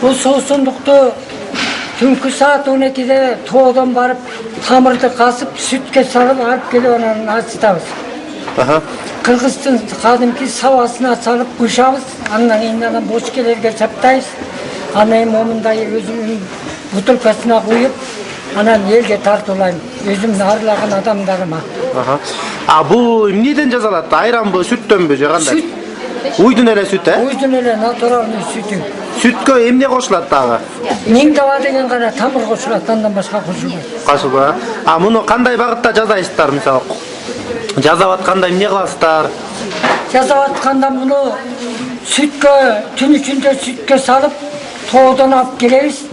Бұл соусындықты түнкі саат 12-де тоғдан барып, тамырды қасып, сүтке салып, алып келіп, анан ачытабыз. Қырғыздың қадымки савасына салып құшабыз, анан кейін бочкелерге чаптайбыз. Анан момындай өзімнің бутылкасына құйып, анан елге тартуулайм. Өзім арылаған адамдарыма. Бұл эмнеден жасалат? Айранбы, сүттөнбү же кандай? Уйдун эле сүт, Уйдун эле натуральный сүтү. Сүткө эмне кошулат дагы? Миңдава деген гана тамыр кошулат, андан башка кошулбайт. Кошулбайт. Муну кандай багытта жасайсыздар, мисалы? Жасап атканда эмне кыласыздар? Жасап атканда муну сүткө, түн ичинде сүткө салып, тоодон алып келебиз.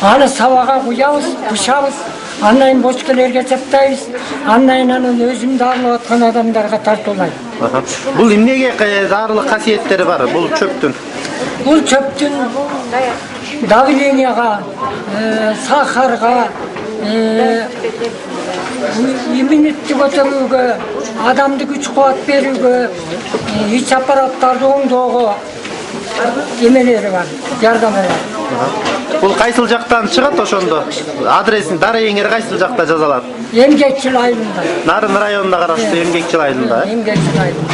Аны сабага куябыз, бышабыз. Андан бочкелерге чаптайбыз. Андан өзүмдү арылып аткан адамдарга тартуулайм. Бул эмнеге зарылык касиеттери бар бул чөптүн? Бул чөптүн давленияга, сахарга, иммунитти көтөрүүгө, адамды күч кубат берүүгө, ич аппараттарды оңдоого эмелери бар, жардамы бар. Бул кайсыл жактан чыгат ошондо? Адресин, дарегиңер кайсыл жакта жазалат? Эмгекчил айылында. Нарын районуна караштуу Эмгекчил айылында. Эмгекчил айылында.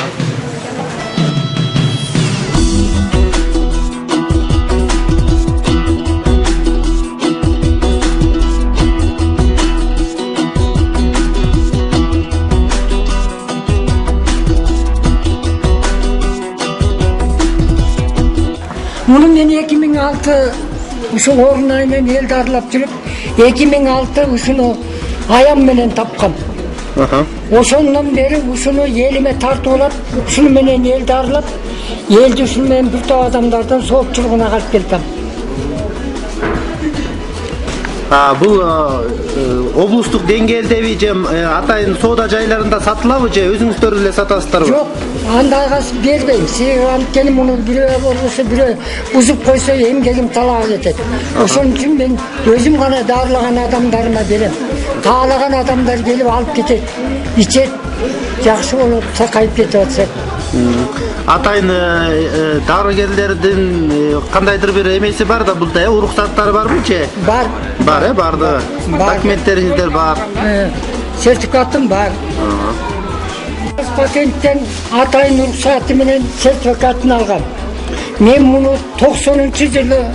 Муну мен 2006 ушул орун айынан элди аралап жүрүп, 2006 ушуну аям менен тапкам. Ошондон бери ушуну элиме тартуулап, ушуну менен элди аралап, элди ушуну менен бир топ адамдардан соопчулугуна калып келдим. Бул облустук деңгээлдеби же атайын соода жайларында сатылабы же өзүңүздөр эле сатасыздарбы? Жок, андайга бербейм. Себеби анткени муну бирөө болбосо бирөө бузуп койсо эмгегим талаап кетет. Ошон үчүн мен өзүм гана дарылаган адамдарыма берем. Каалаган адамдар келип алып кетет, ичет, жакшы болуп сакайып кетип атышат. Атайын дарыгерлердин кандайдыр бир эмеси бар да, бул да уруксаттары барбы же? Бар. Бар, барды. Документтериңиздер бар. Сертификатым бар. Патенттен атайын уруксаты менен сертификатын алгам. Мен муну 90-жылы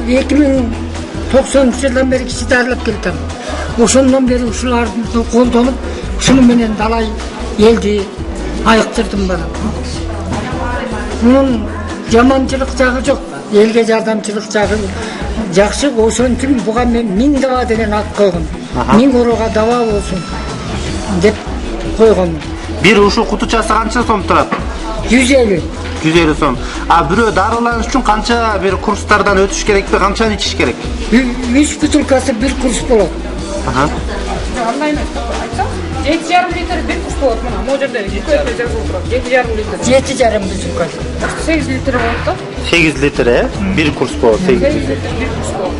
2090-жылдан бери кичи дарылап келдим. Ошондон бери ушуларды колдонуп, ушуну менен далай элди айыктырдым бара. Мунун жаманчылык жагы жок, элге жардамчылык жагы жакшы. Ошон үчүн буга мен Миңдава деген ат койгом. Миң орога даба болсун деп койгом. Бир ушул кутучасы канча сом турат? 150. 150 сом. Бирөө дарыланыш үчүн канча бир курстардан өтүш керекпи, канчаны ичиш керек? 3 бутылкасы бир курс болот. Андай айтсам, 7,5 литр бир курс болот. Мына могу жерде жазылып турат. 7,5 литр. 7,5 бутылкасы. 8 литр болот да. 8 литр, бир курс болот, 8 литр. Бир курс болот.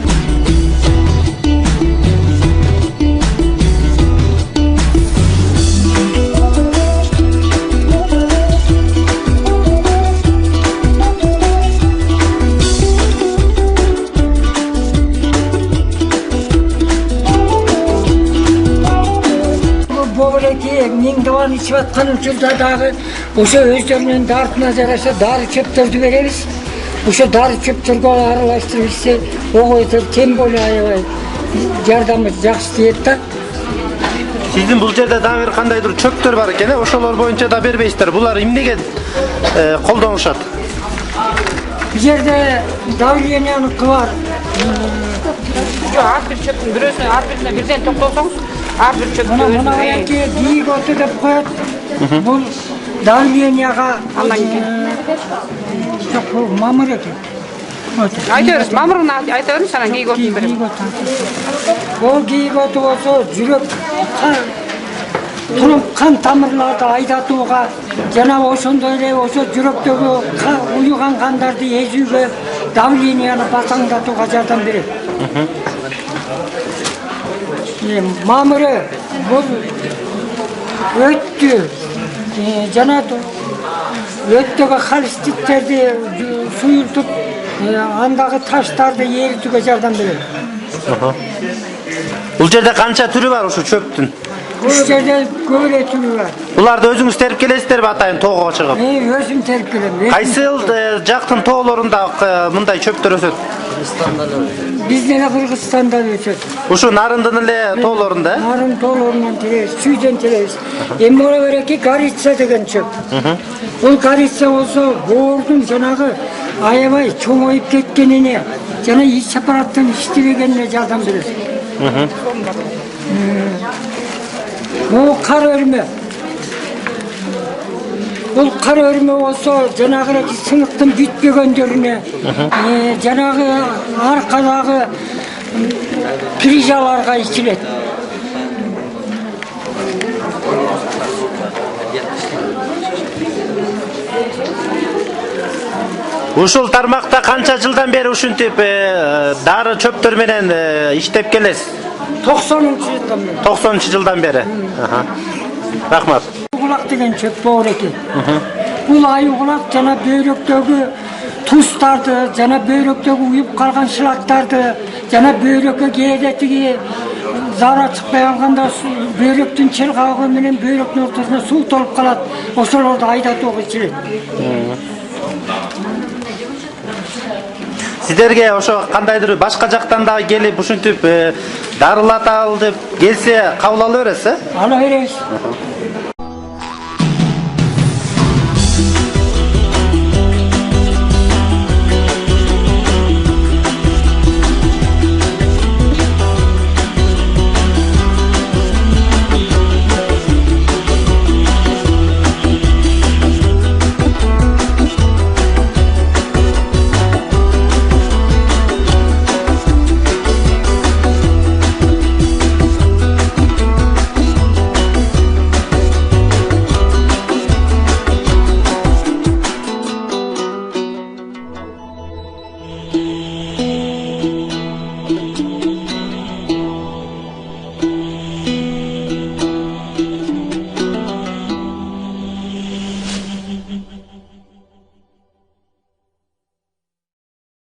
Миңдаваны ичип аткан учурда дагы ошо өздөрүнүн дартына жараша дары чөптөрдү беребиз. Ошо дары чөптөргө аралаштырып ичсе, огойдор тем более аябай жардамы жакшы тиет да. Сиздин бул жерде дагы бир кандайдыр чөптөр бар экен, ошолор боюнча да бербейсиздер. Булар эмнеге колдонушат? Бул жерде давленияныкы бар. Ар бир чөптүн бирөөсүнө ар бирине бирден токтолсоңуз, ар бир чөптү Мына гиготы деп коет. Бул давленияга андан кийин. Жок, бул мамыр экен. Айта бериңиз, мамырын айта бериңиз, анан гиготун берем. Бул гиготы болсо жүрөк туруп кан тамырларды айдатууга жана ошондой эле ошо жүрөктөгү уюган кандарды эзүүгө, давленияны басаңдатууга жардам берет. Мамыры бул өттү жана өттөгө холеститтерди суюлтуп Andagı taşlardı eritүүгө жардам берет. Бул жерде канча түрү бар ушул чөптүн? Бул жерде көбүрөөк түрү бар. Буларды өзүңүз терип келесиздерби атайын тоого чыгып? Өзүм терип келем. Кайсы жактын тоолорунда мындай чөптөр өсөт? Биздин эле Кыргызстанда өсөт. Ушу Нарындын эле тоолорунда? Нарын тоолорунан теребиз, сүйдөн теребиз. Эми мына береки горица деген чөп. Бул горица болсо боордун жанагы аябай чоңоюп кеткенине жана ич аппараттын иштебегенине жардам берет. Бул кар өрмө. Бул кар өрмө болсо жанагы сыныктын бүтпөгөндөрүнө, жанагы аркадагы крижаларга ичилет. Ушул тармакта канча жылдан бери ушинтип дары чөптөр менен иштеп келесиз? 90-жылдан бери. 90-жылдан бери. Рахмат. Угулак деген чөп боор экен. Бул айугулак жана бөйрөктөгү тустарды, жана бөйрөктөгү уюп калган шлактарды, жана бөйрөккө кээде тиги зара чыкпай калганда бөйрөктүн чылгагы менен бөйрөктүн ортосуна суу толуп калат. Ошолорду айдатууга ичилет. Сиздерге ошо кандайдыр башка жактан дагы келип ушинтип дарылаталы деп келсе кабыл ала бересиз? Ала беребиз.